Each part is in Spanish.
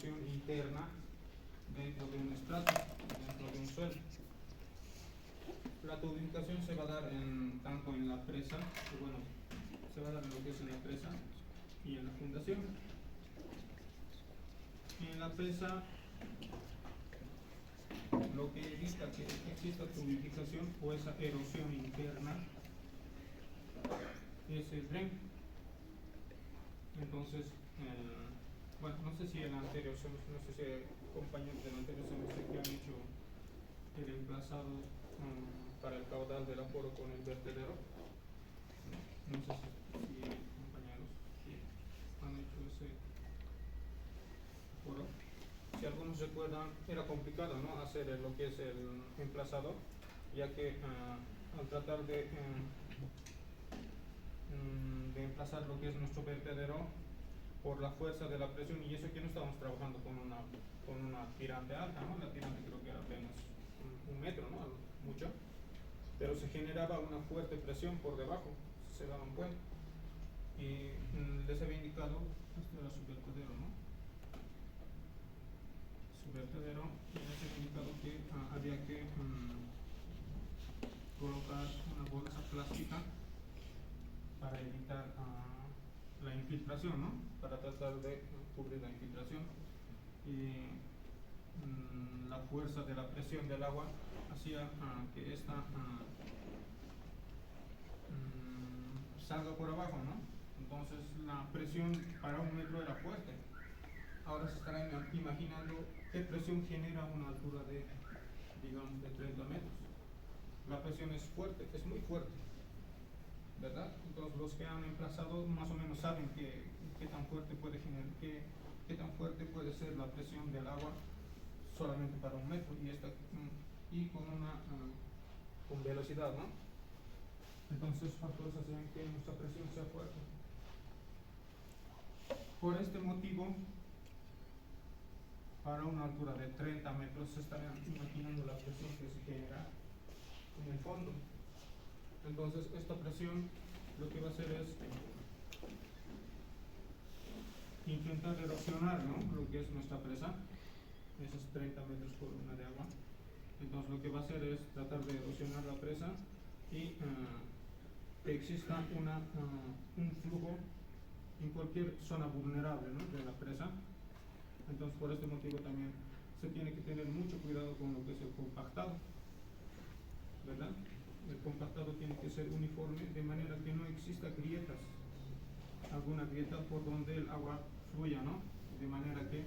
erosión interna dentro de un estrato, dentro de un suelo. La tubificación se va a dar tanto en la presa, bueno, se va a dar en lo que es en la presa y en la fundación. En la presa, lo que evita que exista tubificación o esa erosión interna es el dren. Entonces, bueno, no sé si el anterior, no sé si compañeros del anterior semestre que han hecho el emplazado para el caudal del aforo con el vertedero. No sé si compañeros sí, han hecho ese aforo. Si algunos recuerdan, era complicado, ¿no?, hacer lo que es el emplazado, ya que al tratar de emplazar lo que es nuestro vertedero por la fuerza de la presión, y eso que no estábamos trabajando con una tirante alta, ¿no? La tirante creo que era apenas un metro, ¿no?, mucho, pero se generaba una fuerte presión por debajo, se daban cuenta, y les había indicado, este era su vertedero, ¿no?, su vertedero, y les había indicado que había que colocar una bolsa plástica para evitar la infiltración, ¿no?, para tratar de cubrir la infiltración. Y la fuerza de la presión del agua hacía que esta salga por abajo, ¿no? Entonces la presión para un metro era fuerte. Ahora se estarán imaginando qué presión genera a una altura de, digamos, de 30 metros. La presión es fuerte, es muy fuerte, ¿verdad? Entonces los que han emplazado más o menos saben qué tan fuerte puede generar, qué tan fuerte puede ser la presión del agua solamente para un metro, y con velocidad, ¿no? Entonces factores hacen que nuestra presión sea fuerte. Por este motivo, para una altura de 30 metros se estarían imaginando la presión que se genera en el fondo. Entonces esta presión lo que va a hacer es intentar erosionar, ¿no?, lo que es nuestra presa, esos 30 metros columna de agua. Entonces lo que va a hacer es tratar de erosionar la presa y que exista un flujo en cualquier zona vulnerable, ¿no?, de la presa. Entonces por este motivo también se tiene que tener mucho cuidado con lo que es el compactado, ¿verdad? El compactado tiene que ser uniforme de manera que no exista grietas, alguna grieta por donde el agua fluya, ¿no?, de manera que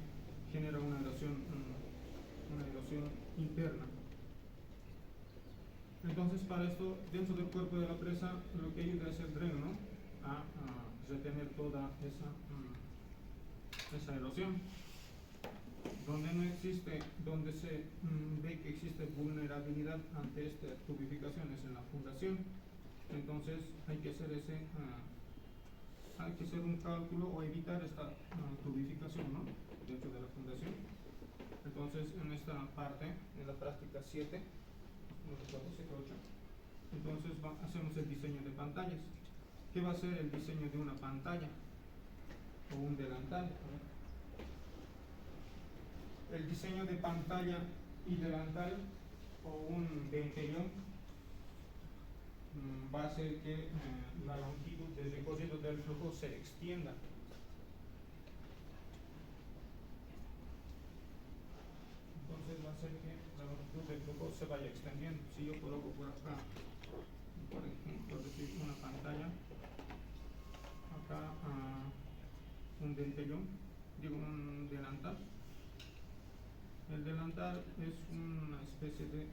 genera una erosión interna. Entonces para esto, dentro del cuerpo de la presa, lo que ayuda es el dreno, ¿no?, a retener toda esa erosión. Donde se ve que existe vulnerabilidad ante estas tubificaciones en la fundación. Entonces hay que hacer un cálculo o evitar esta tubificación, ¿no?, dentro de la fundación. Entonces en esta parte, en la práctica 7, no recuerdo, 7 o 8, entonces hacemos el diseño de pantallas. ¿Qué va a ser el diseño de una pantalla o un delantal? El diseño de pantalla y delantal o un dentello va a hacer que la longitud del recorrido del flujo se extienda. Entonces va a hacer que la longitud del flujo se vaya extendiendo. Si yo coloco por acá, por ejemplo, decir una pantalla, acá un dentello, digo un delantal. El delantal es una especie de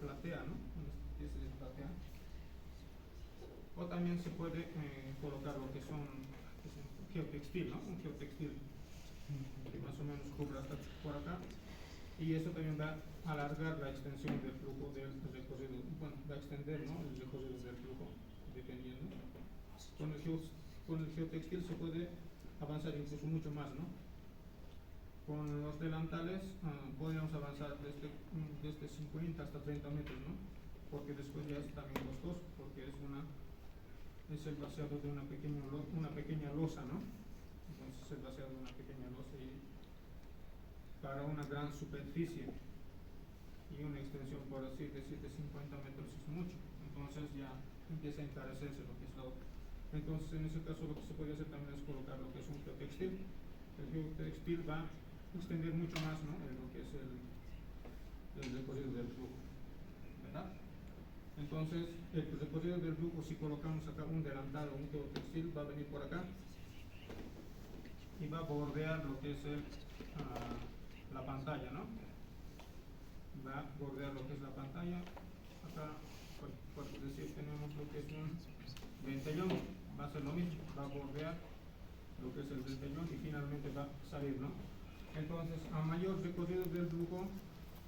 platea, ¿no?, una especie de platea. O también se puede colocar lo que son geotextil, ¿no?, un geotextil que más o menos cubre hasta por acá, y eso también va a alargar la extensión del flujo del recorrido, bueno, va a extender, ¿no?, el recorrido del flujo, dependiendo. Con el geotextil se puede avanzar incluso mucho más, ¿no? Con los delantales podríamos avanzar desde 50 hasta 30 metros, ¿no?, porque después ya es también costoso, porque es el vaciado de una pequeña losa, ¿no? Entonces el vaciado de una pequeña losa, y para una gran superficie y una extensión por así decir de 50 metros es mucho, entonces ya empieza a encarecerse lo que es la otra. Entonces en ese caso lo que se puede hacer también es colocar lo que es un geotextil. El geotextil va a extender mucho más, ¿no?, en lo que es el recorrido del flujo, ¿verdad? Entonces el recorrido del flujo, si colocamos acá un delantal o un geotextil, va a venir por acá y va a bordear lo que es la pantalla, ¿no? Va a bordear lo que es la pantalla. Acá, por decir, tenemos lo que es un ventellón, va a ser lo mismo, va a bordear lo que es el ventellón y finalmente va a salir, ¿no? Entonces, a mayor recorrido del flujo,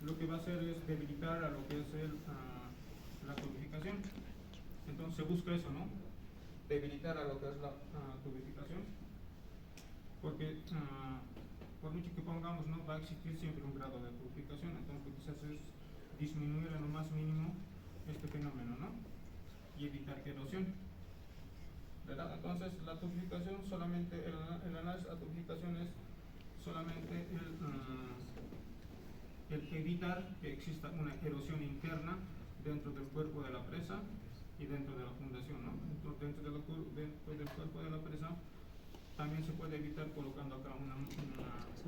lo que va a hacer es debilitar a lo que es la tubificación. Entonces se busca eso, ¿no? Debilitar a lo que es la tubificación, porque por mucho que pongamos, no va a existir siempre un grado de tubificación. Entonces lo que se hace es disminuir en lo más mínimo este fenómeno, ¿no?, y evitar erosión, ¿verdad? Entonces la tubificación solamente, el análisis de la tubificación es solamente el evitar que exista una erosión interna dentro del cuerpo de la presa y dentro de la fundación, ¿no? Entonces, dentro del cuerpo de la presa también se puede evitar colocando acá una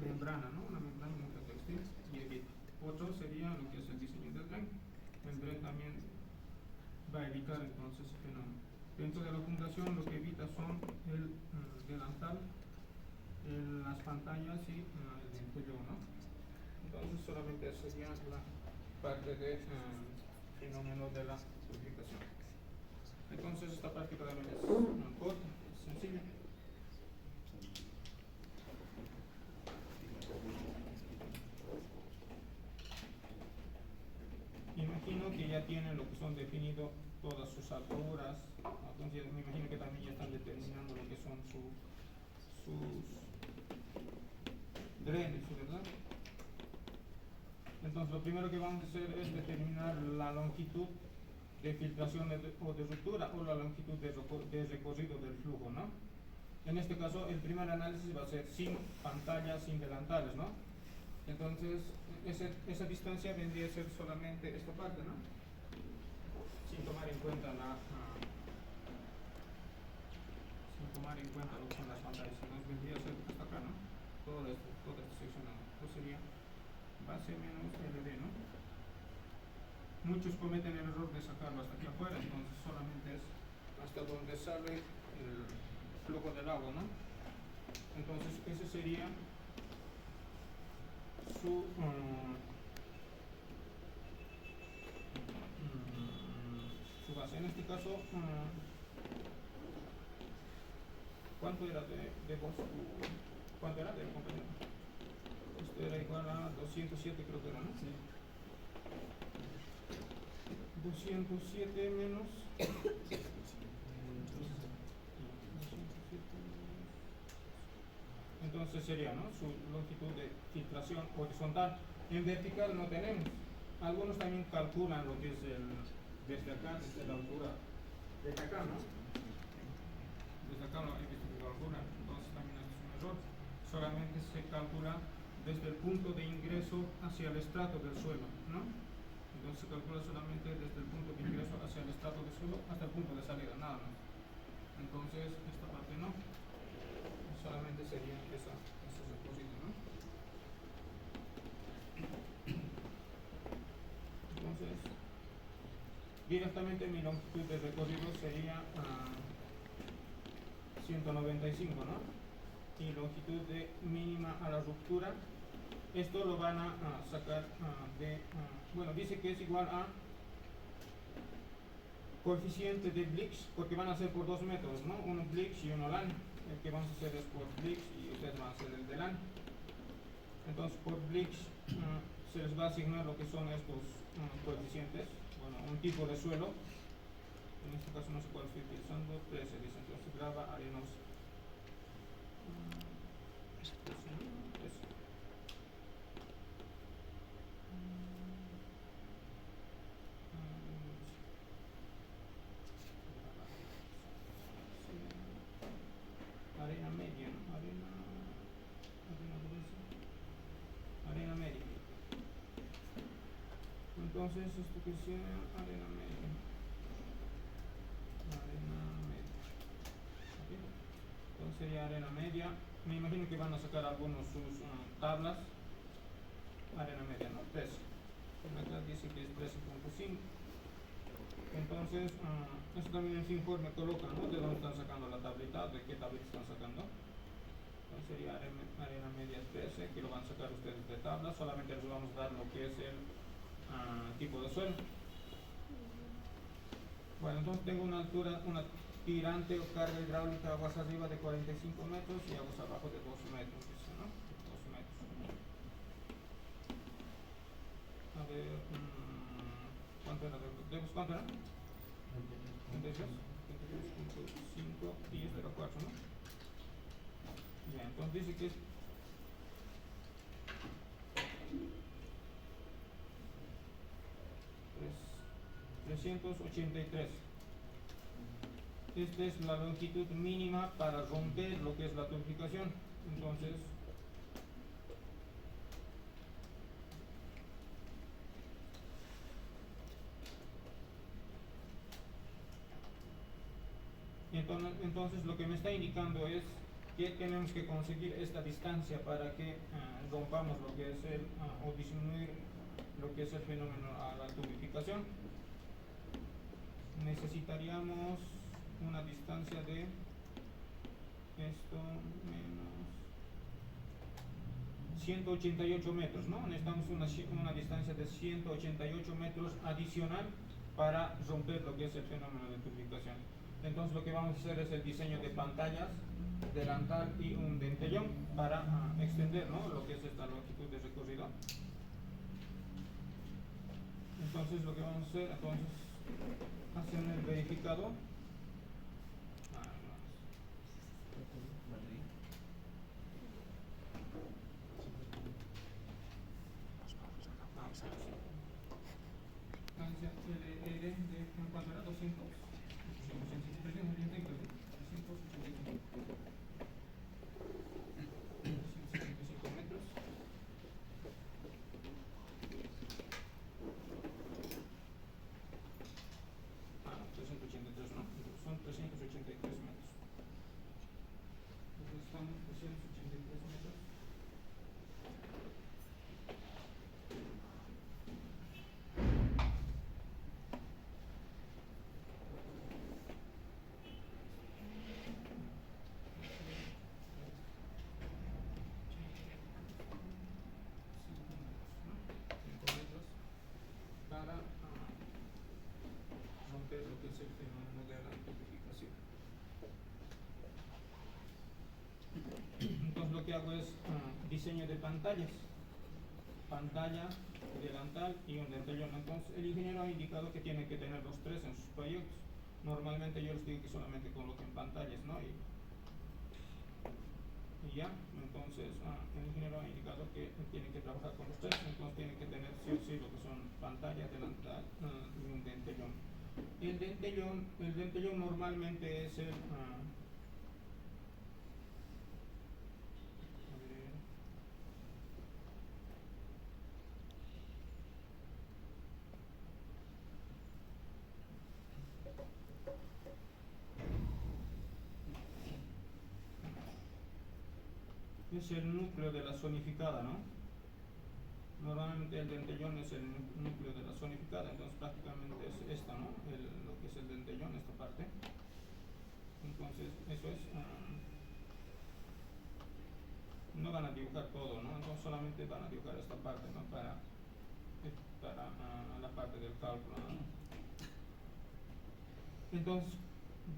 membrana, ¿no?, una membrana multitextil, y evita. Otro sería lo que es el diseño del dren. El dren también va a evitar entonces ese fenómeno. Dentro de la fundación lo que evita son el delantal, las pantallas y el ventellón, ¿no? Entonces solamente sería la parte de fenómeno de la purificación. Entonces esta práctica también es corta, es sencilla. Imagino que ya tienen lo que son definido todas sus alturas, entonces me imagino que también ya están determinando lo que son sus drenes, ¿verdad? Entonces lo primero que vamos a hacer es determinar la longitud de filtración o de ruptura, o la longitud de recorrido del flujo, ¿no? En este caso el primer análisis va a ser sin pantallas, sin delantales, ¿no? Entonces esa distancia vendría a ser solamente esta parte, ¿no?, sin tomar en cuenta lo que son las pantallas. Entonces vendría a ser hasta acá, ¿no?, toda esta sección, ¿no? Entonces sería base menos LD, ¿no? Muchos cometen el error de sacarlo hasta aquí afuera, entonces solamente es hasta donde sale el flujo del agua, ¿no? Entonces ese sería su base. En este caso, ¿cuánto era de vos? ¿Cuánto era de compañero? Esto era igual a 207, creo que era, ¿no? Sí. 207 menos 207. Entonces sería, ¿no?, su longitud de filtración horizontal. En vertical no tenemos. Algunos también calculan lo que es desde acá, desde la altura, desde acá, ¿no? Desde acá no hay visto que calculan, entonces también es un error. Solamente se calcula desde el punto de ingreso hacia el estrato del suelo, ¿no? Entonces se calcula solamente desde el punto de ingreso hacia el estrato del suelo hasta el punto de salida, nada más. Entonces esta parte no, solamente sería ese recorrido, ¿no? Entonces directamente mi longitud de recorrido sería 195, ¿no? Y longitud de mínima a la ruptura, esto lo van a sacar bueno, dice que es igual a coeficiente de Blix, porque van a ser por dos métodos, ¿no? Uno Blix y uno LAN. El que vamos a hacer es por Blix y ustedes van a hacer el de LAN. Entonces por Blix se les va a asignar lo que son estos coeficientes, bueno, un tipo de suelo. En este caso no sé cuál estoy utilizando, 13 dice, entonces grava arenosa. Arena media, ¿no? Arena Entonces, esto que sea arena media. Arena media. ¿Ok? Entonces sería arena media. Me imagino que van a sacar algunos sus tablas. Arena media, ¿no? 13. Acá dice que es 13.5. Entonces, eso también en su informe colocan, ¿no? De dónde están sacando la tablita, de qué tablita están sacando. Entonces sería arena media 13, que lo van a sacar ustedes de tabla. Solamente les vamos a dar lo que es el tipo de suelo. Bueno, entonces tengo una altura, una tirante o carga hidráulica aguas arriba de 45 metros y aguas abajo de 2 metros, dice, ¿no? 2 metros. A ver, ¿cuánto era? ¿Cuánto era? 32.5 y este era 4, ¿no? Ya, entonces dice que es 383. Esta es la longitud mínima para romper lo que es la tubificación. Entonces, entonces lo que me está indicando es que tenemos que conseguir esta distancia para que rompamos lo que es el, o disminuir lo que es el fenómeno a la tubificación. Necesitaríamos una distancia de esto menos 188 metros, ¿no? Necesitamos una distancia de 188 metros adicional para romper lo que es el fenómeno de tubificación. Entonces lo que vamos a hacer es el diseño de pantallas, delantal y un dentellón para extender, ¿no? Lo que es esta longitud de recorrido. Entonces lo que vamos a hacer, entonces, hacer el verificado. LR de ¿cuánto era? 200. 375 metros. Ah, 383, ¿no? Son 383 metros. Entonces estamos 383 metros. Para romper lo que es el fenómeno de la tubificación. Entonces lo que hago es diseño de pantallas, pantalla, delantal y un dentellón. Entonces el ingeniero ha indicado que tiene que tener los tres en sus proyectos. Normalmente yo les digo que solamente coloquen pantallas, ¿no? Y ya, entonces el ingeniero ha indicado que tiene que trabajar con los tres, entonces tiene que tener sí o sí lo que son pantalla, delantal y un dentellón. El dentellón normalmente es el es el núcleo de la zonificada, ¿no? Normalmente el dentellón es el núcleo de la zonificada, entonces prácticamente es esta, ¿no? Lo que es el dentellón, esta parte. Entonces, eso es. No van a dibujar todo, ¿no? Entonces solamente van a dibujar esta parte, ¿no? Para la parte del cálculo, ¿no? Entonces,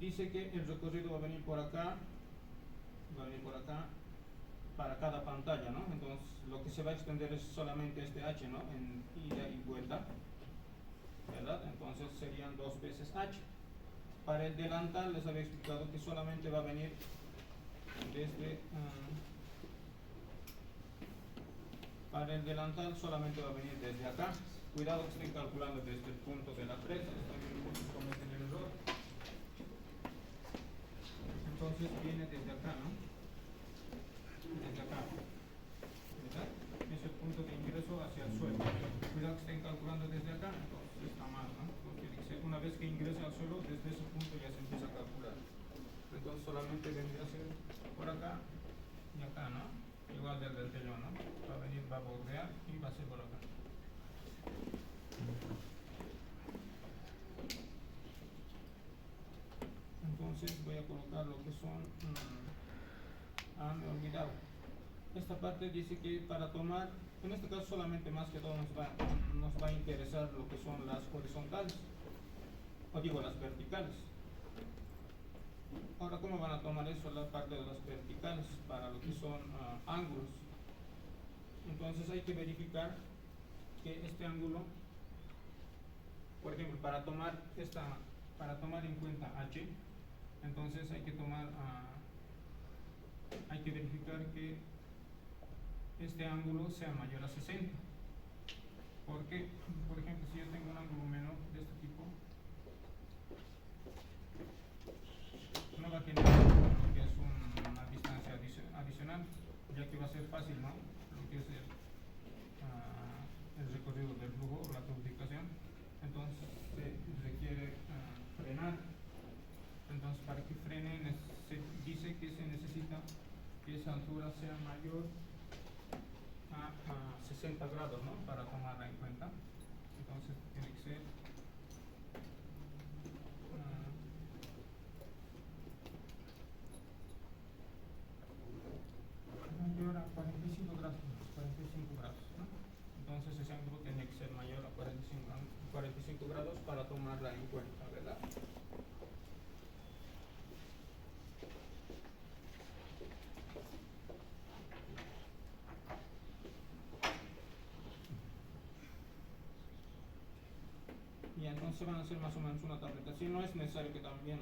dice que el recorrido va a venir por acá, para cada pantalla, ¿no? Entonces lo que se va a extender es solamente este H, ¿no? En ida y vuelta, ¿verdad? Entonces serían 2 veces H. Para el delantal les había explicado que solamente va a venir desde para el delantal solamente va a venir desde acá. Cuidado que estén calculando desde el punto de la presa, también muchos cometen el error. Entonces viene desde acá, ¿no? Desde acá, ¿verdad? Es el punto de ingreso hacia el suelo. Cuidado que estén calculando desde acá, vez que ingrese al suelo, desde ese punto ya se empieza a calcular. Entonces solamente vendría a ser por acá y acá, ¿no? Igual del telón, ¿no? Va a venir, va a bordear y va a ser por acá. Entonces voy a colocar lo que son, me he olvidado. Esta parte dice que para tomar, en este caso solamente más que todo nos va a interesar lo que son las horizontales, o digo las verticales. Ahora, ¿cómo van a tomar eso la parte de las verticales para lo que son ángulos? Entonces hay que verificar que este ángulo, por ejemplo, para tomar en cuenta H, entonces hay que verificar que este ángulo sea mayor a 60. Porque, por ejemplo, si yo tengo un ángulo menor de este tipo, no va a generar lo que es una distancia adicional, ya que va a ser fácil, ¿no? Lo que es el recorrido del flujo o la claudicación. Entonces se requiere frenar. Entonces, para que frene, se dice que se necesita que esa altura sea mayor a 60 grados, ¿no? Para tomarla en cuenta. Entonces tiene que ser mayor a 45 grados, ¿no? Entonces ese ángulo tiene que ser mayor a 45 grados para tomarla en cuenta, ¿verdad? Y entonces van a hacer más o menos una tableta. Si no es necesario que también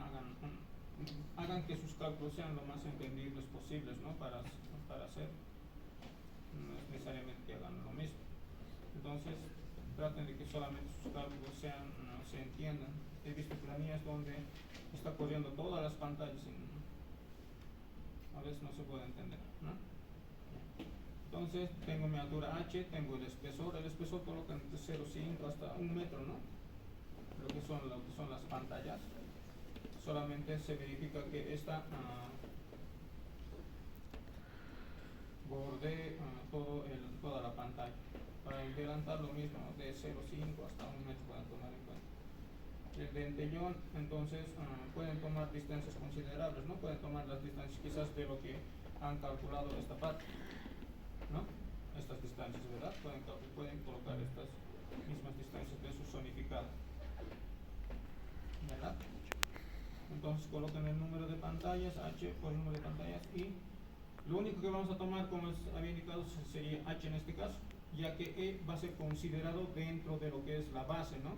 hagan que sus cálculos sean lo más entendibles posibles, ¿no? Para hacer, no es necesariamente que hagan lo mismo. Entonces traten de que solamente sus cálculos se entiendan. He visto planías donde está corriendo todas las pantallas y a veces no se puede entender, ¿no? Entonces tengo mi altura H, tengo el espesor coloca entre 0,5 hasta 1 metro, ¿no? Lo que son las pantallas. Solamente se verifica que esta borde toda la pantalla. Para el delantal lo mismo, ¿no? De 0,5 hasta 1 metro pueden tomar en cuenta. El dentellón, entonces pueden tomar distancias considerables, ¿no? Pueden tomar las distancias quizás de lo que han calculado esta parte, ¿no? Estas distancias, ¿verdad? Pueden colocar estas mismas distancias de su zonificado, ¿verdad? Entonces colocan el número de pantallas, H por el número de pantallas, y lo único que vamos a tomar, como había indicado, sería H en este caso, ya que E va a ser considerado dentro de lo que es la base, ¿no?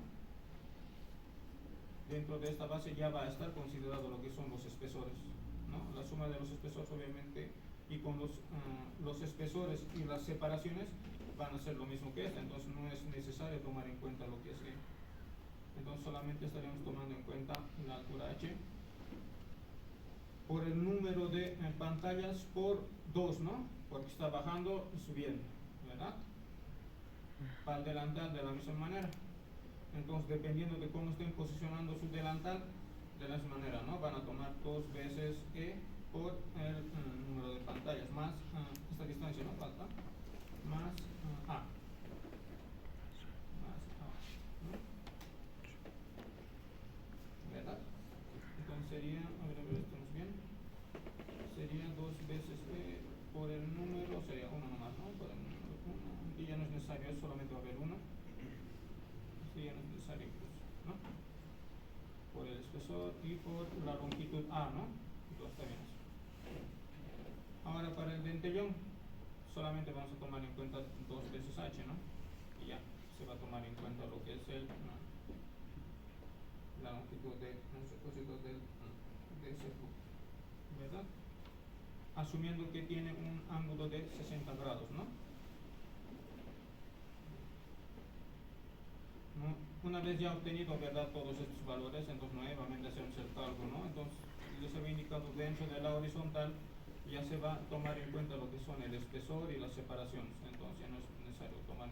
Dentro de esta base ya va a estar considerado lo que son los espesores, ¿no? La suma de los espesores, obviamente, y con los espesores y las separaciones van a ser lo mismo que esta, entonces no es necesario tomar en cuenta lo que es E. Entonces solamente estaríamos tomando en cuenta la altura H por el número de pantallas por 2, ¿no? Porque está bajando y subiendo, ¿verdad? Para el delantal de la misma manera. Entonces, dependiendo de cómo estén posicionando su delantal, de la misma manera, ¿no? Van a tomar 2 veces E por el número de pantallas, más esta distancia, ¿no? Falta, más A. ¿Verdad? Entonces sería, a ver, estamos bien. Sería 2 veces E por el número, sería 1 nomás, ¿no? Por el número 1. Y ya no es necesario, solamente va a haber 1. Sí, ya no es necesario incluso, ¿no? Por el espesor y por la longitud A, ¿no? Entonces está bien eso. Ahora para el dentellón, solamente vamos a tomar en cuenta 2 veces H, ¿no? Y ya, se va a tomar en cuenta lo que es la longitud de ese flujo, ¿verdad? Asumiendo que tiene un ángulo de 60 grados, ¿no? Una vez ya obtenido, ¿verdad?, todos estos valores, entonces nuevamente hacemos el cálculo, ¿no? Entonces les había indicado dentro de la horizontal ya se va a tomar en cuenta lo que son el espesor y las separaciones, entonces ya no es necesario tomar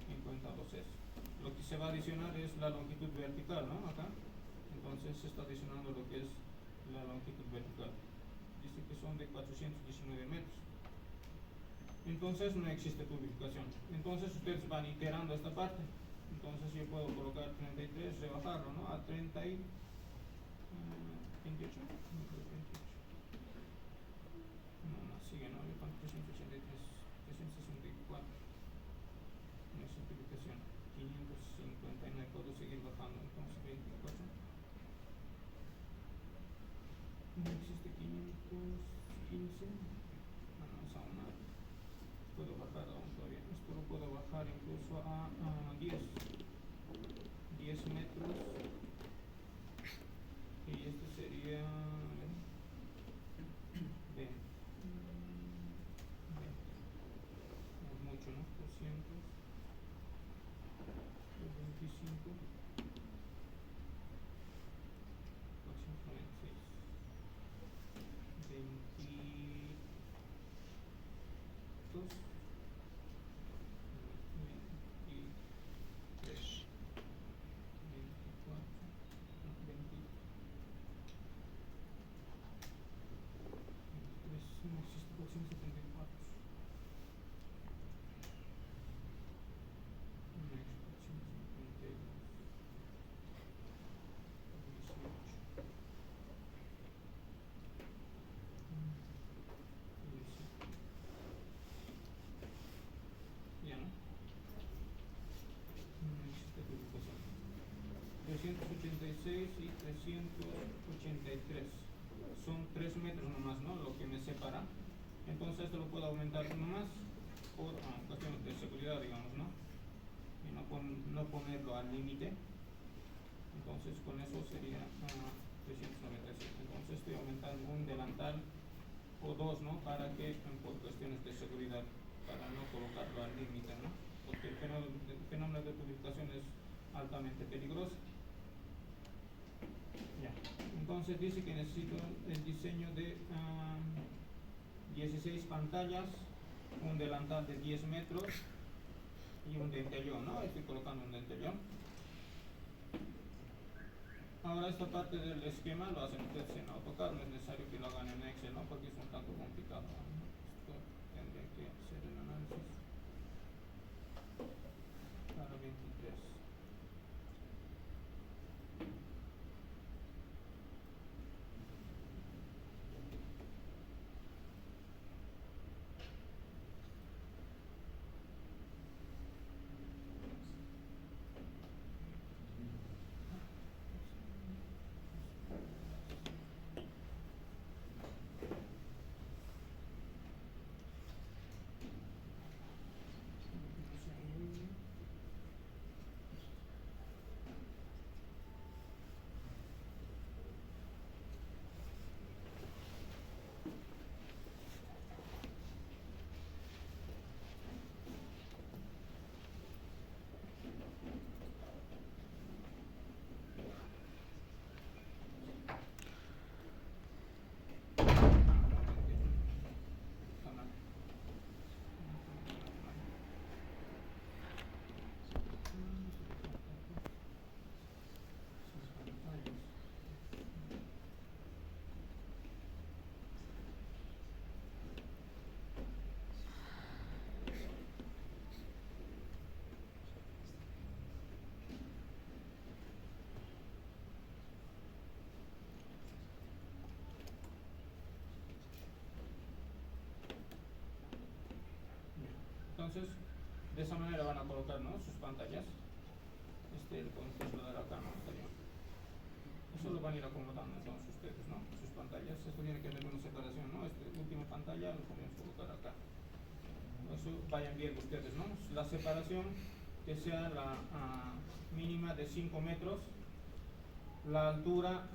52 es. Lo que se va a adicionar es la longitud vertical, ¿no? Acá. Entonces se está adicionando lo que es la longitud vertical. Dice que son de 419 metros. Entonces no existe tubificación. Entonces ustedes van iterando esta parte. Entonces yo puedo colocar 33, rebajarlo, ¿no? A 30 y 28. No, sigue, ¿no? 383, 364. No es simplificación. 559, puedo seguir bajando. Entonces 24. No existe 515. Vamos a una. Puedo bajar aún todavía. Esto lo puedo bajar incluso a 10 metros. Y este sería 20. Es mucho, ¿no? 200. 25. 496. 22. 23. 24. 20. No existe 474. No existe 452. 18. Ya, ¿no? No existe publicación. 386 y 383. Son 3 metros nomás, ¿no? Lo que me separa. Entonces esto lo puedo aumentar nomás por cuestiones de seguridad, digamos, ¿no? Y no ponerlo al límite. Entonces con eso sería 397. Entonces estoy aumentando un delantal o dos, ¿no? Para que, por cuestiones de seguridad, para no colocarlo al límite, ¿no? Porque el fenómeno de tubificación es altamente peligroso. Ya. Entonces dice que necesito el diseño de 16 pantallas, un delantal de 10 metros y un dentellón, ¿no? Estoy colocando un dentellón. Ahora esta parte del esquema lo hacen ustedes en AutoCAD, no es necesario que lo hagan en Excel, ¿no? Porque es un tanto complicado, ¿no? Esto tendría que hacer el análisis para 23. Entonces, de esa manera van a colocar, ¿no? Sus pantallas. El podemos dar acá, ¿no? Está bien. Eso lo van a ir acomodando entonces ustedes, ¿no? Sus pantallas. Esto tiene que tener una separación, ¿no? Esta última pantalla lo podemos colocar acá. Eso vayan viendo ustedes, ¿no? La separación que sea la mínima de 5 metros. La altura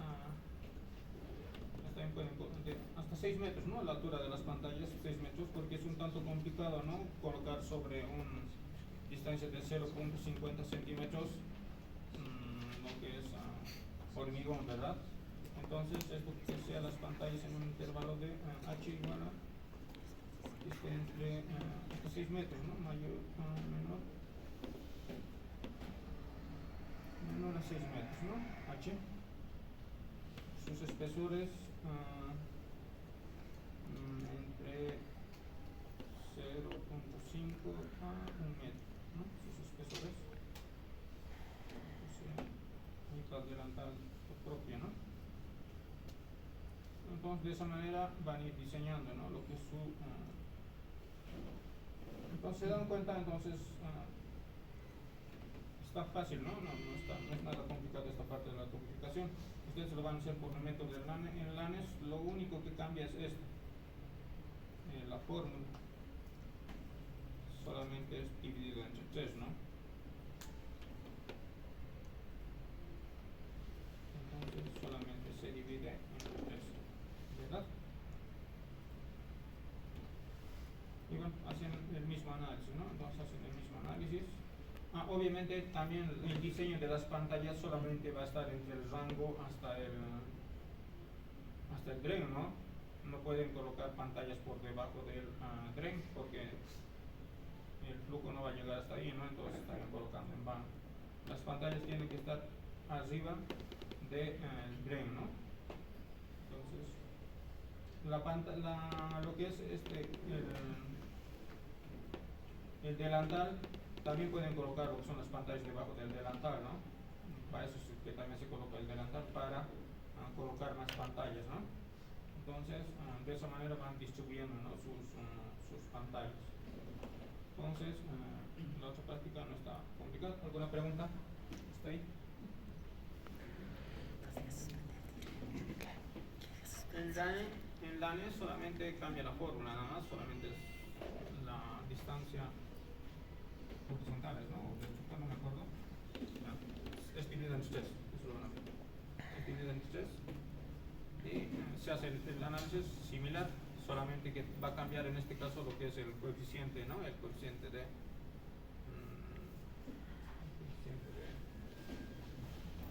hasta 6 metros, ¿no? La altura de las pantallas, 6 metros, porque es un tanto complicado, ¿no? Colocar sobre una distancia de 0.50 centímetros lo que es hormigón, ¿verdad? Entonces, esto que sea las pantallas en un intervalo de h igual a esté entre hasta 6 metros, ¿no? Mayor, menor. en unos 6 metros, ¿no? H. Sus espesores entre 0.5 a 1 metro, ¿no? Sus espesores. Y para adelantar propio, ¿no? Entonces de esa manera van a ir diseñando, ¿no? Lo que es su entonces se dan cuenta, entonces está fácil, ¿no? No es nada complicado esta parte de la multiplicación. Ustedes lo van a hacer por el método de Lanes. Lo único que cambia es esto, la fórmula solamente es dividido entre 3, ¿no? Entonces solamente se divide entre 3, ¿verdad? Y bueno, hacen el mismo análisis, ¿no? Entonces hacen el mismo análisis. Obviamente también el diseño de las pantallas solamente va a estar entre el rango hasta el drain, ¿no? No pueden colocar pantallas por debajo del drain porque el flujo no va a llegar hasta ahí, ¿no? Entonces están colocando en vano. Las pantallas tienen que estar arriba del drain, ¿no? Entonces lo que es el delantal, también pueden colocar lo que son las pantallas debajo del delantal, ¿no? Para eso es que también se coloca el delantal, para colocar más pantallas, ¿no? Entonces de esa manera van distribuyendo, ¿no? sus pantallas. Entonces la otra práctica no está complicada. ¿Alguna pregunta? ¿Está ahí? En Lanes solamente cambia la fórmula, nada más, solamente es la distancia horizontales, ¿no? O vertical, no me acuerdo. Es dividido entre 3, eso lo van a ver. Es dividido entre 3 y se hace el análisis similar, solamente que va a cambiar en este caso lo que es el coeficiente, ¿no? El coeficiente de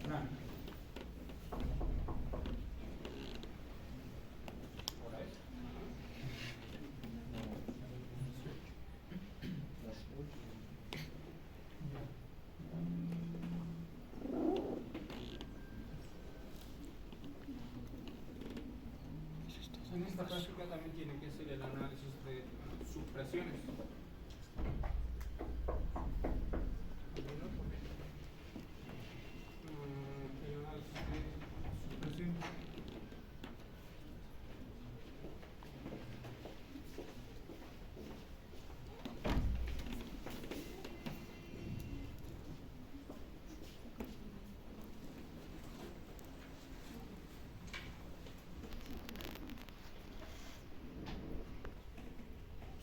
Rank. ¿Por ahí? En esta práctica también tiene que ser el análisis de supresiones. El análisis de supresión.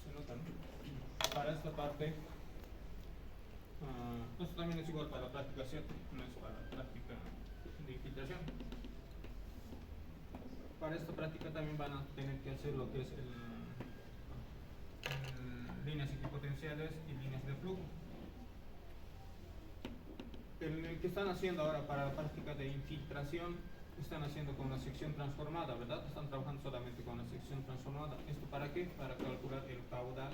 Se nota, ¿no? Para esta parte, esto también es igual para la práctica 7, no es para la práctica de infiltración. Para esta práctica también van a tener que hacer lo que es líneas equipotenciales y líneas de flujo. El que están haciendo ahora para la práctica de infiltración, están haciendo con la sección transformada, ¿verdad? Están trabajando solamente con la sección transformada. ¿Esto para qué? Para calcular el caudal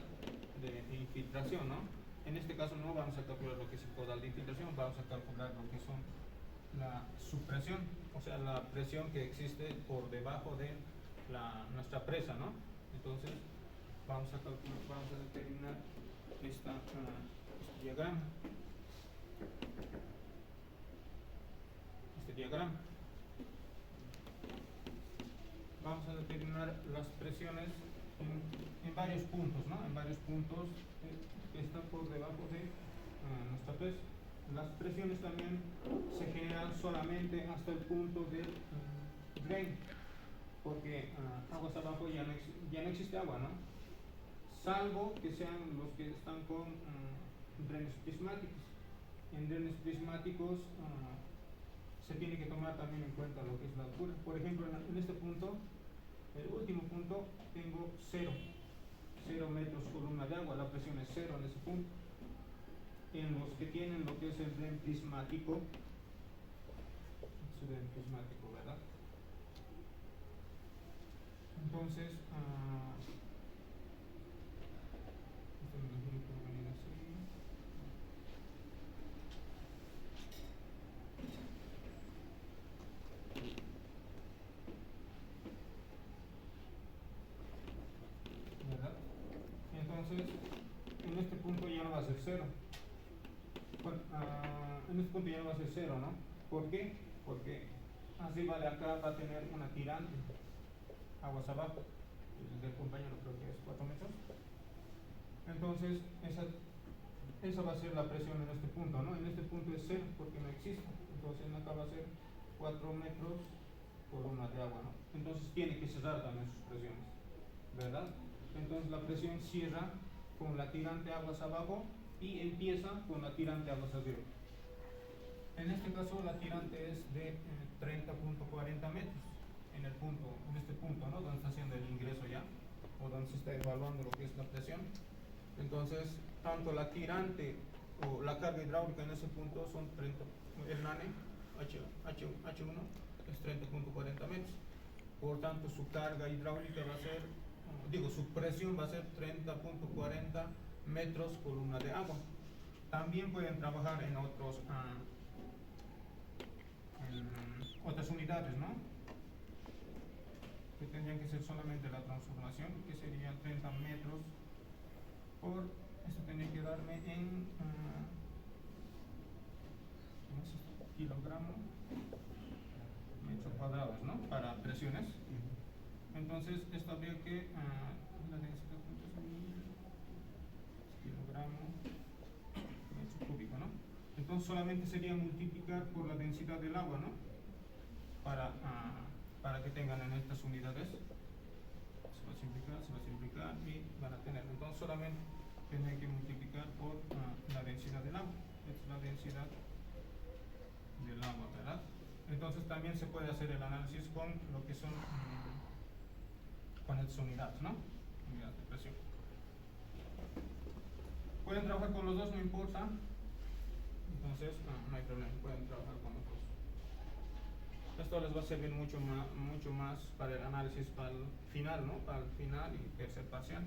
de infiltración, ¿no? En este caso no vamos a calcular lo que es el caudal de infiltración, vamos a calcular lo que son la supresión, o sea, la presión que existe por debajo de nuestra presa, ¿no? Entonces vamos a calcular, vamos a determinar este diagrama. Vamos a determinar las presiones en varios puntos, ¿no? En varios puntos que están por debajo de nuestra presa. Las presiones también se generan solamente hasta el punto del drain, porque aguas abajo ya no existe agua, ¿no? Salvo que sean los que están con drenes prismáticos. En drenes prismáticos se tiene que tomar también en cuenta lo que es la altura. Por ejemplo, en este punto, el último punto, tengo 0 metros columna de agua, la presión es 0 en ese punto. En los que tienen lo que es el dren prismático, ¿verdad? Entonces, esto me imagino que va a venir así. Entonces, en este punto ya no va a ser cero. Bueno, en este punto ya no va a ser cero, ¿no? ¿Por qué? Porque arriba de acá va a tener una tirante, aguas abajo. El del compañero creo que es 4 metros. Entonces, esa va a ser la presión en este punto, ¿no? En este punto es cero porque no existe. Entonces, acá va a ser 4 metros por una de agua, ¿no? Entonces, tiene que cerrar también sus presiones, ¿verdad? Entonces, la presión cierra con la tirante aguas abajo y empieza con la tirante aguas arriba. En este caso, la tirante es de 30.40 metros en este punto, ¿no? Donde está haciendo el ingreso ya, o donde se está evaluando lo que es la presión. Entonces, tanto la tirante o la carga hidráulica en ese punto son 30, el NANE H1 es 30.40 metros. Por tanto, su carga hidráulica va a ser, su presión va a ser 30.40 metros columna de agua. También pueden trabajar en otras unidades, ¿no? Que tendrían que ser solamente la transformación, que sería 30 metros por, esto tendría que darme en kilogramos metros cuadrados, ¿no? Para presiones. Entonces, esto habría que, la densidad kilogramo metro cúbico, ¿no? Entonces, solamente sería multiplicar por la densidad del agua, ¿no? Para que tengan en estas unidades. Se va a simplificar y van a tener. Entonces, solamente tendrán que multiplicar por la densidad del agua. Esta es la densidad del agua, ¿verdad? Entonces también se puede hacer el análisis con lo que son con estas unidades, ¿no? Unidades de presión. Pueden trabajar con los dos, no importa. Entonces no hay problema, pueden trabajar con los dos. Esto les va a servir mucho más para el análisis para el final, ¿no? Para el final y tercer parcial,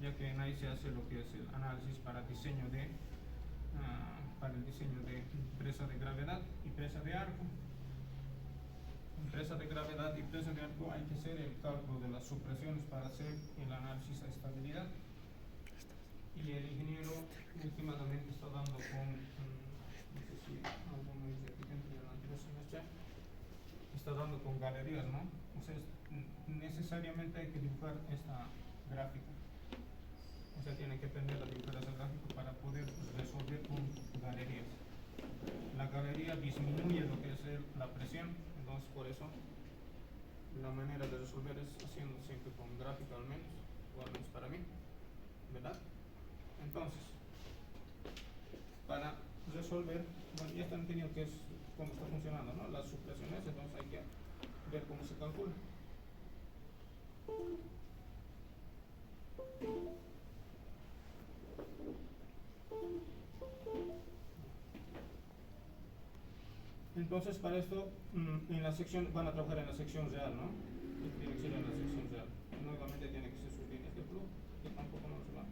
ya que en ahí se hace lo que es el análisis para diseño para el diseño de presa de gravedad y presa de arco. En presa de gravedad y presa de arco hay que hacer el cálculo de las supresiones para hacer el análisis a estabilidad. Y el ingeniero últimamente está dando con, no sé si alguno es repetente del anterior semestre, está dando con galerías, ¿no? O sea, necesariamente hay que dibujar esta gráfica. O sea, tienen que aprender a dibujar esa gráfica para poder resolver con galerías. La galería disminuye lo que es la presión, entonces por eso la manera de resolver es haciendo siempre con gráfica al menos, o al menos para mí, ¿verdad? Entonces, para resolver, bueno, ya están entendiendo qué es, cómo está funcionando, ¿no? Las supresiones, entonces hay que ver cómo se calcula. Entonces, para esto, en la sección, van a trabajar en la sección real, ¿no? Tiene que ser en la sección real. Nuevamente tiene que ser sus líneas de flujo, que tampoco no se van.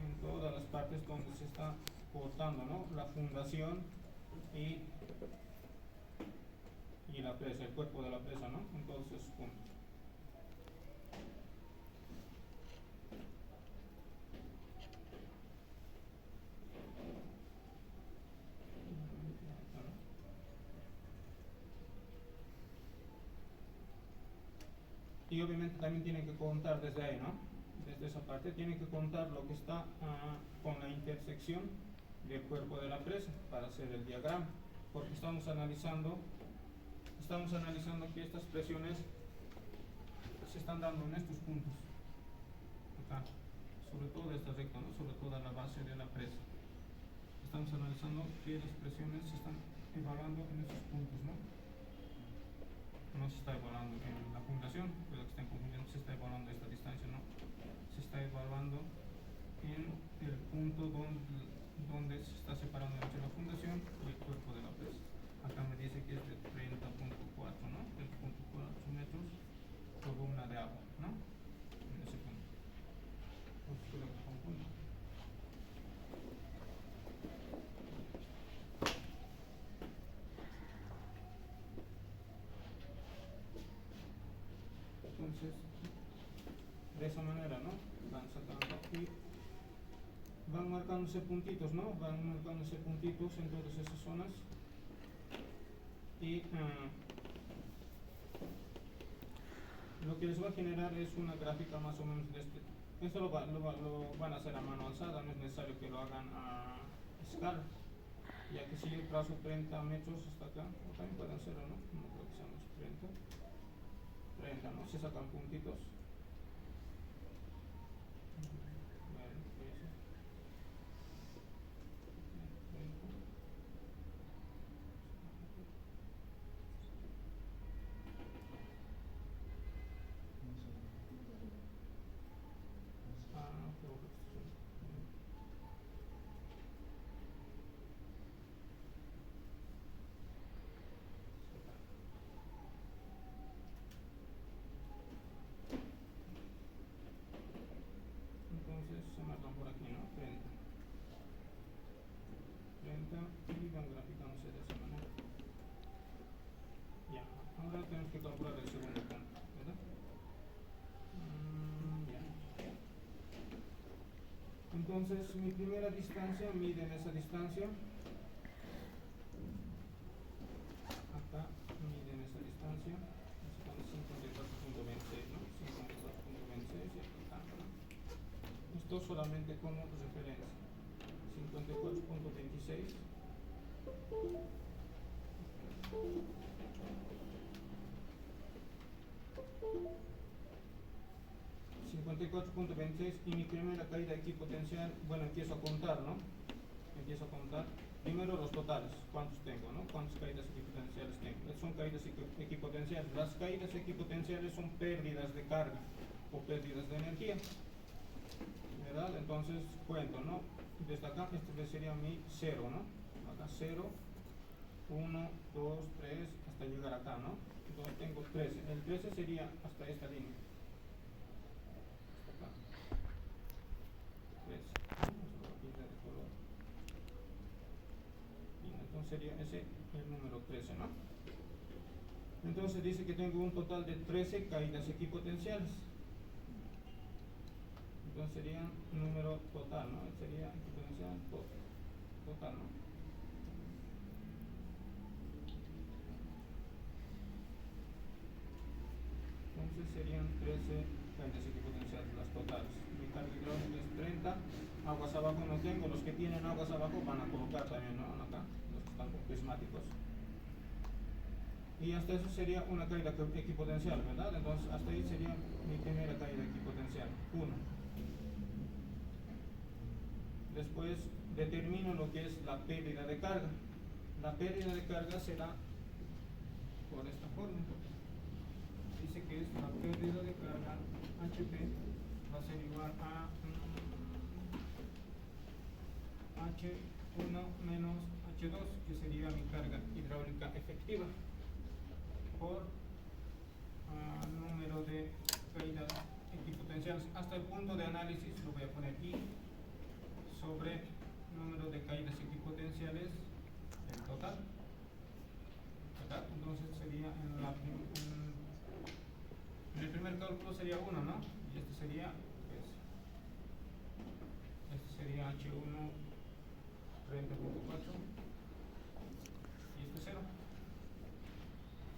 En todas las partes donde se está cortando, ¿no? La fundación y la presa, el cuerpo de la presa, ¿no? En todos esos puntos. Y obviamente también tienen que contar desde ahí, ¿no? Desde esa parte tienen que contar lo que está con la intersección del cuerpo de la presa para hacer el diagrama, porque estamos analizando que estas presiones se están dando en estos puntos, acá, sobre todo esta recta, ¿no? Sobre toda la base de la presa. Estamos analizando que las presiones se están evaluando en estos puntos, ¿no? No se está evaluando en la fundación, pero que están confundiendo, se está evaluando esta distancia, no, se está evaluando en el punto donde se está separando entre la fundación y el cuerpo de la presa. Acá me dice que es de 30.4, ¿no? 30.4 metros columna de agua, ¿no? En ese punto. Pues creo que confundo. Entonces, de esa manera, ¿no? Van sacando y van marcándose puntitos, ¿no? Van marcándose puntitos en todas esas zonas. Y lo que les va a generar es una gráfica más o menos de este. Esto lo van a hacer a mano alzada, no es necesario que lo hagan a escala, ya que si yo trazo 30 metros hasta acá, o también pueden hacerlo, ¿no? No creo que sean los 30, ¿no? Se sacan puntitos. Bueno, pues, 30. Creo que entonces se marcan por aquí, ¿no? 30 y van graficándose de esa manera. Ya, ahora tenemos que calcular el segundo punto, ¿verdad? Ya. Entonces mi primera distancia, miden esa distancia. Acá miden esa distancia. 54.26, ¿no? 54.26 y acá, ¿no? Esto solamente como referencia. 54.26. 54.26 y mi primera caída equipotencial, bueno, empiezo a contar, ¿no? Empiezo a contar. Primero los totales, ¿cuántos tengo, no? ¿Cuántas caídas equipotenciales tengo? Son caídas equipotenciales. Las caídas equipotenciales son pérdidas de carga o pérdidas de energía, ¿verdad? Entonces cuento, ¿no? Desde acá, este sería mi 0, ¿no? Acá 0, 1, 2, 3, hasta llegar acá, ¿no? Entonces tengo 13. El 13 sería hasta esta línea. Hasta acá. 13. Vamos a pintar de color. Bien, entonces sería ese el número 13, ¿no? Entonces dice que tengo un total de 13 caídas equipotenciales. Entonces sería número total, ¿no? Sería equipotencial total, ¿no? Entonces serían 13 caídas equipotenciales, las totales. Mi carga hidráulica es 30. Aguas abajo no tengo. Los que tienen aguas abajo van a colocar también, ¿no? Acá, los que están con prismáticos. Y hasta eso sería una caída equipotencial, ¿verdad? Entonces hasta ahí sería mi primera caída equipotencial, 1. Después determino lo que es la pérdida de carga. La pérdida de carga será por esta forma. Dice que es la pérdida de carga HP va a ser igual a H1 menos H2, que sería mi carga hidráulica efectiva, por número de caídas equipotenciales. Hasta el punto de análisis lo voy a poner I sobre número de caídas equipotenciales, el total, ¿verdad? Entonces sería en el primer cálculo sería 1, ¿no? Y este sería, pues, este sería H1 30.4 y este 0,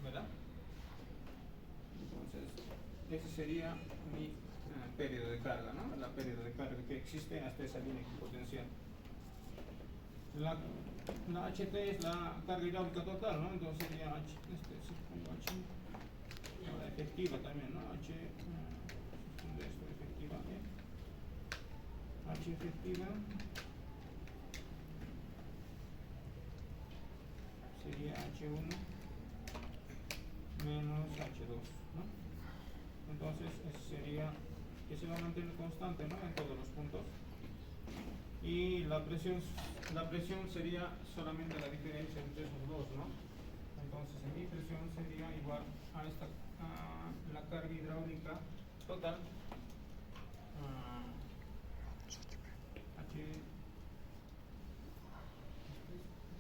¿verdad? Entonces ese sería mi pérdida de carga, ¿no? La pérdida de carga que existe hasta esa línea equipotencial. La HT es la carga hidráulica total, ¿no? Entonces sería H, ahora efectiva también, ¿no? H, de esto, efectiva, H efectiva sería H1 menos H2, ¿no? Entonces ese sería, que se va a mantener constante, ¿no? En todos los puntos. Y la presión sería solamente la diferencia entre esos dos, ¿no? Entonces en mi presión sería igual a esta, a la carga hidráulica total, H,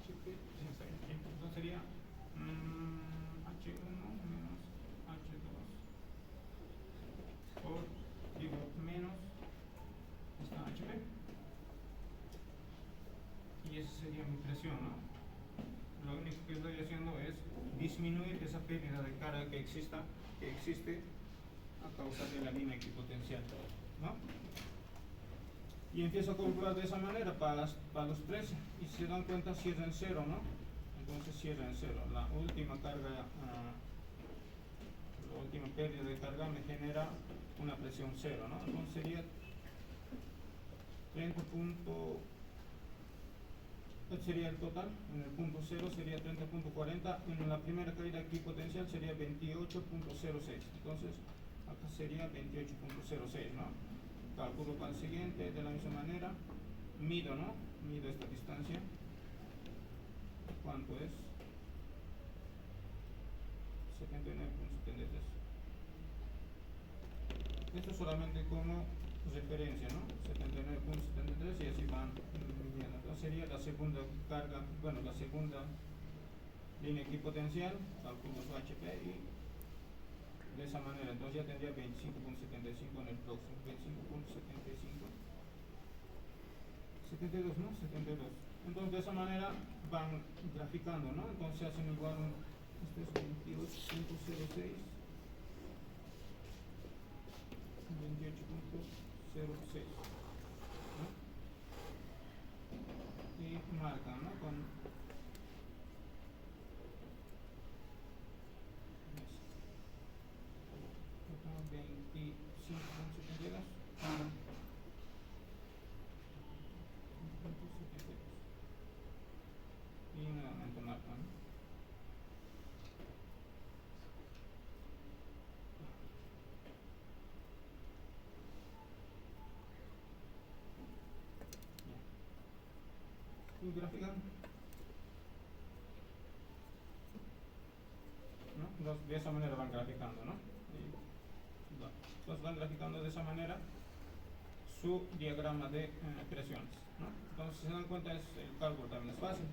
HP, sí, está bien. Entonces sería H1 menos H2 por, digo, menos esta HP, y esa sería mi presión, ¿no? Lo único que estoy haciendo es disminuir esa pérdida de carga que existe a causa de la línea equipotencial, ¿no? Y empiezo a calcular de esa manera para los tres, y si se dan cuenta cierra en cero, ¿no? Entonces cierra en cero. La última carga, la última pérdida de carga me genera una presión cero, ¿no? Entonces sería 30 punto, este sería el total, en el punto 0 sería 30.40, en la primera caída equipotencial sería 28.06, entonces acá sería 28.06, ¿no? Calculo para el siguiente de la misma manera, mido, ¿no? Mido esta distancia, ¿cuánto es? 79.73. Esto solamente como referencia, ¿no? 79.73, y así van midiendo. Entonces sería la segunda carga, bueno, la segunda línea equipotencial, calculo su HP y de esa manera. Entonces ya tendría 25.75 en el próximo, 25.75. 72, ¿no? 72. Entonces de esa manera van graficando, ¿no? Entonces hacen igual, este es 28.06, 28.06, ¿no? Y marcan, ¿no? Con 25.72. Y nuevamente marcan, ¿no? Y grafican, ¿no? Entonces, de esa manera van graficando, ¿no? Entonces van graficando de esa manera su diagrama de presiones, ¿no? Entonces, si se dan cuenta, el cálculo también es fácil.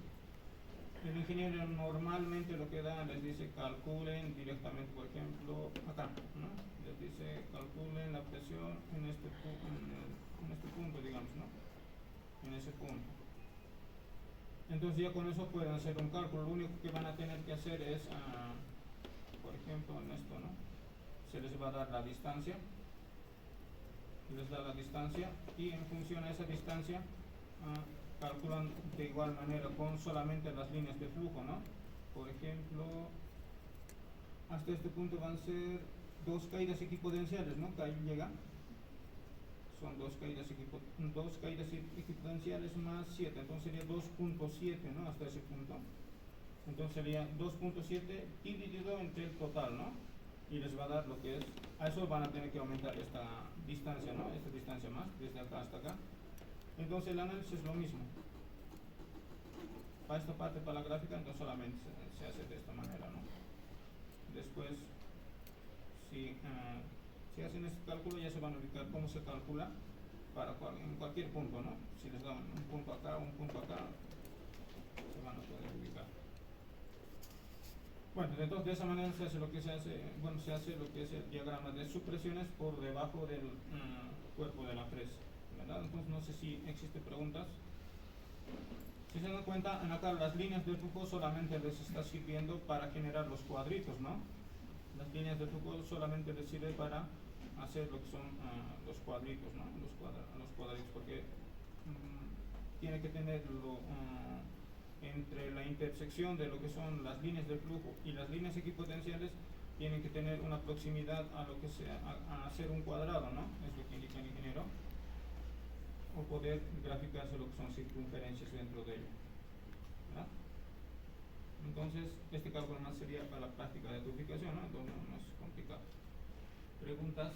El ingeniero normalmente lo que da, les dice calculen directamente, por ejemplo, acá, ¿no? Les dice calculen la presión en este punto, digamos, ¿no? En ese punto. Entonces ya con eso pueden hacer un cálculo. Lo único que van a tener que hacer es, por ejemplo, en esto, ¿no? Se les va a dar la distancia, les da la distancia, y en función a esa distancia calculan de igual manera con solamente las líneas de flujo, ¿no? Por ejemplo, hasta este punto van a ser dos caídas equipotenciales, ¿no? Que ahí llega, son dos caídas equipotenciales más 7, entonces sería 2.7, ¿no? Hasta ese punto. Entonces sería 2.7 dividido entre el total, ¿no? Y les va a dar lo que es, a eso van a tener que aumentar esta distancia, ¿no? Esta distancia más, desde acá hasta acá. Entonces el análisis es lo mismo. Para esta parte, para la gráfica, entonces solamente se hace de esta manera, ¿no? Después, si hacen este cálculo, ya se van a ubicar cómo se calcula en cualquier punto, ¿no? Si les dan un punto acá, se van a poder ubicar. Bueno, entonces de esa manera se hace lo que se hace, bueno, se hace lo que es el diagrama de subpresiones por debajo del cuerpo de la presa, ¿verdad? Entonces no sé si existen preguntas. Si se dan cuenta, en acá las líneas de flujo solamente les está sirviendo para generar los cuadritos, ¿no? Las líneas de flujo solamente les sirve para hacer lo que son los cuadritos, ¿no? Los cuadritos, porque tiene que tenerlo entre la intersección de lo que son las líneas de flujo y las líneas equipotenciales, tienen que tener una proximidad a lo que sea, a hacer un cuadrado, ¿no? Es lo que indica el ingeniero, o poder graficarse lo que son circunferencias dentro de ello, ¿verdad? Entonces este cálculo más sería para la práctica de tu ubicación, ¿no? Entonces no es complicado. ¿Preguntas?